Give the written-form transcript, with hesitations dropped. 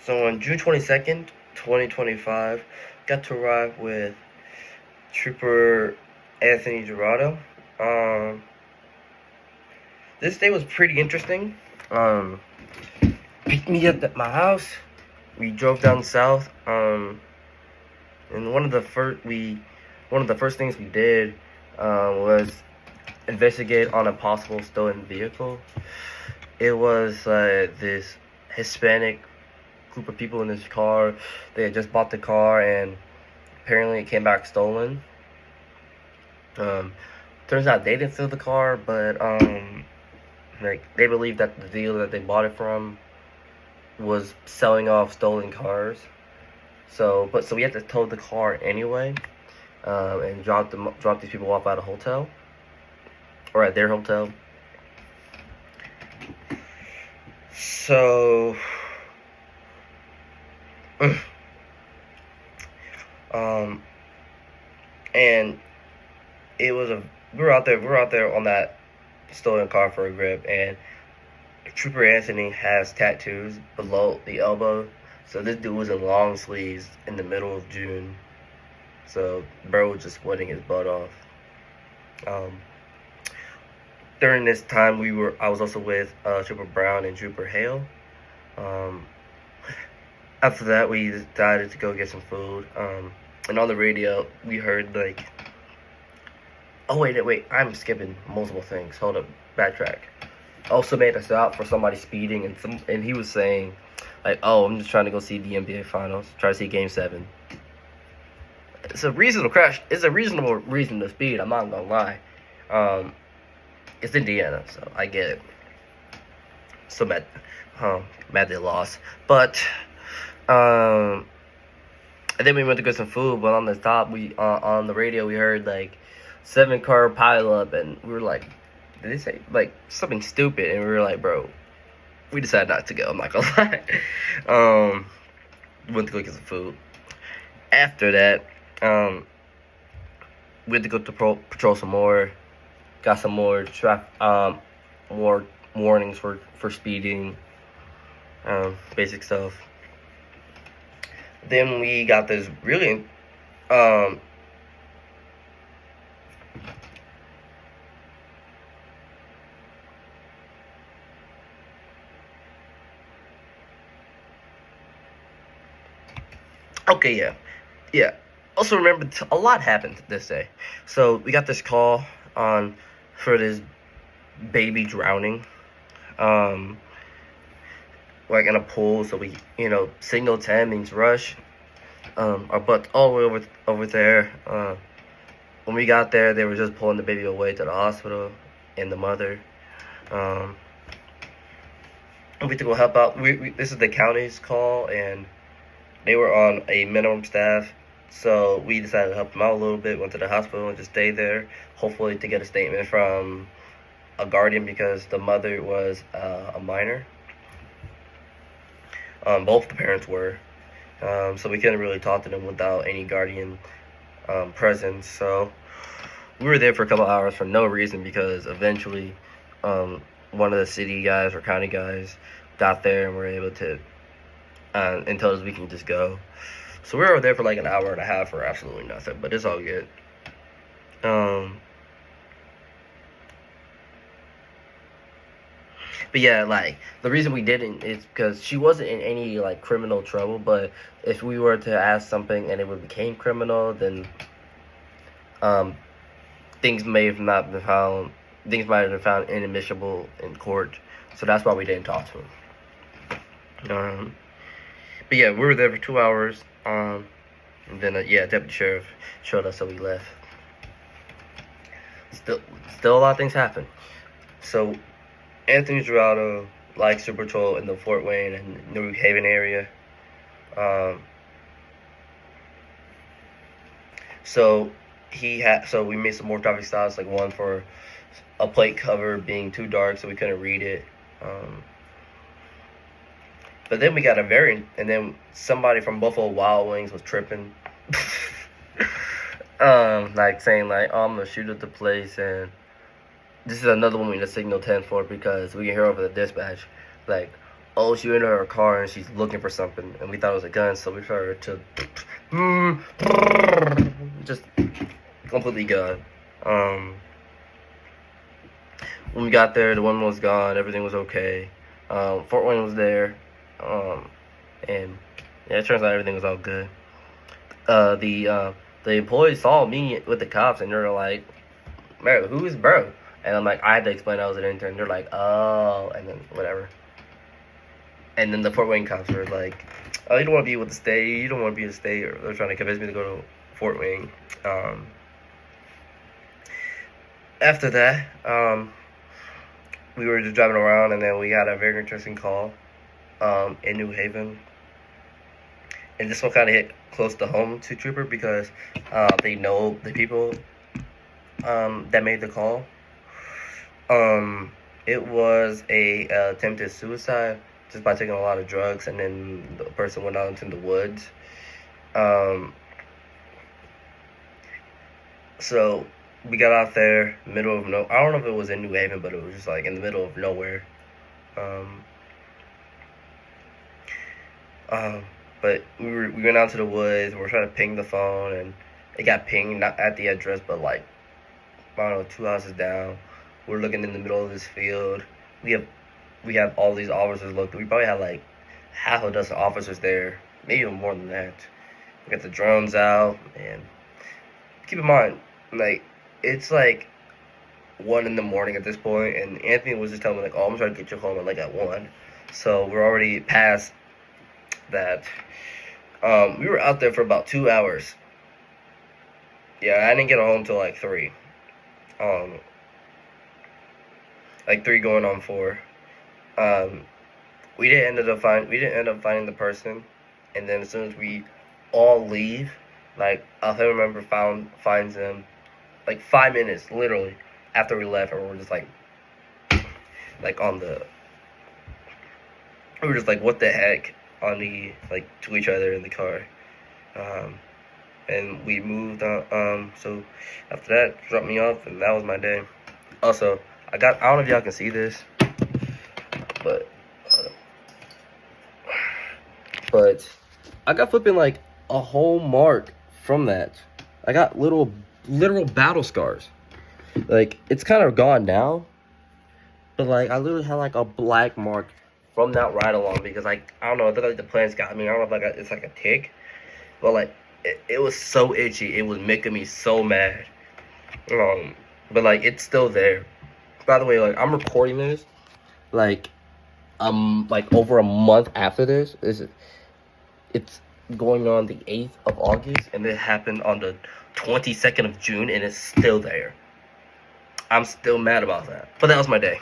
So on June 22nd, 2025, got to ride with Trooper Anthony Dorado. Um, this day was pretty interesting. Picked me up at my house. We drove down south. And one of the first things we did was investigate on a possible stolen vehicle. It was this Hispanic group of people in this car. They had just bought the car, and apparently it came back stolen. Turns out they didn't steal the car, but like they believe that the dealer that they bought it from was selling off stolen cars. So we had to tow the car anyway, and drop these people off at a hotel or at their hotel. So, and it was we were out there on that stolen car for a grip, and Trooper Anthony has tattoos below the elbow. So this dude was in long sleeves in the middle of June. So bro was just sweating his butt off. During this time, I was also with Trooper Brown and Trooper Hale. After that, we decided to go get some food. And on the radio, we heard like, oh wait, I'm skipping multiple things. Hold up, backtrack. Also made us out for somebody speeding, and he was saying like, oh, I'm just trying to go see the NBA Finals, try to see Game 7. It's a reasonable crash. It's a reasonable reason to speed. I'm not gonna lie. It's Indiana, so I get it. So mad they lost. But and then we went to get some food. But on the stop, on the radio we heard like 7-car pileup, and we were like, did they say like something stupid? And we were like, bro, we decided not to go. I'm not gonna lie. Went to go get some food. After that, we had to go to patrol some more. Got some more more warnings for speeding, basic stuff. Then we got this really okay, yeah. Also remember, a lot happened this day. So we got this call for this baby drowning, like in a pool. So we, signal 10 means rush. Our butt all the way over there. When we got there, they were just pulling the baby away to the hospital and the mother. We had to go help out. This is the county's call, and they were on a minimum staff. So we decided to help them out a little bit, went to the hospital and just stayed there, hopefully to get a statement from a guardian because the mother was a minor. Both the parents were. So we couldn't really talk to them without any guardian presence. So we were there for a couple hours for no reason because eventually one of the city guys or county guys got there and were able to and told us we can just go. So we were there for like an hour and a half for absolutely nothing, but it's all good. But yeah, like the reason we didn't is because she wasn't in any like criminal trouble. But if we were to ask something and it became criminal, then things may have not been found. Things might have been found inadmissible in court. So that's why we didn't talk to him. But yeah, we were there for 2 hours. And then deputy sheriff showed us, so we left. Still a lot of things happen. So Anthony Dorado likes to patrol in the Fort Wayne and New Haven area. So we made some more traffic stops, like one for a plate cover being too dark, so we couldn't read it. But then we got a variant, and then somebody from Buffalo Wild Wings was tripping. Like saying like, oh, I'm gonna shoot at the place, and this is another one we need to signal 10 for because we can hear over the dispatch, like, oh, she went in her car and she's looking for something, and we thought it was a gun, so we started to just completely gone. When we got there, the woman was gone. Everything was okay. Fort Wayne was there, and yeah, it turns out everything was all good. The employees saw me with the cops, and they're like, "Bro, who is bro?" And I'm like, I had to explain I was an intern. They're like, "Oh," and then whatever. And then the Fort Wayne cops were like, "Oh, you don't want to be with the state. You don't want to be with the state." Or they're trying to convince me to go to Fort Wayne. After that, we were just driving around, and then we got a very interesting call in New Haven. And this one kind of hit close to home to Trooper because they know the people that made the call. It was a attempted suicide just by taking a lot of drugs, and then the person went out into the woods. So we got out there, middle of no. I don't know if it was in New Haven, but it was just like in the middle of nowhere. But we went out to the woods. We were trying to ping the phone, and it got pinged not at the address, but like I don't know, 2 houses down. We're looking in the middle of this field. We have all these officers looked. We probably had like half a dozen officers there, maybe even more than that. We got the drones out, and keep in mind, like it's like 1 in the morning at this point, and Anthony was just telling me like, "Oh, I'm trying to get you home at like at 1." So we're already past that. We were out there for about 2 hours. Yeah, I didn't get home till like 3. Like 3 going on 4. We didn't end up finding the person, and then as soon as we all leave, like a family member finds him like 5 minutes literally after we left, and we're just like on the we were just like, what the heck, on the like to each other in the car. And we moved on. So after that, dropped me off, and that was my day. Also, I don't know if y'all can see this, but I got flipping like a whole mark from that. I got literal battle scars. Like, it's kind of gone now, but like I literally had like a black mark from that ride along, because like I don't know, I think like the plants got me. I don't know if like it's like a tick, but like it was so itchy. It was making me so mad. But like it's still there. By the way, like I'm recording this like over a month after this. It's going on the 8th of August, and it happened on the 22nd of June, and it's still there. I'm still mad about that. But that was my day.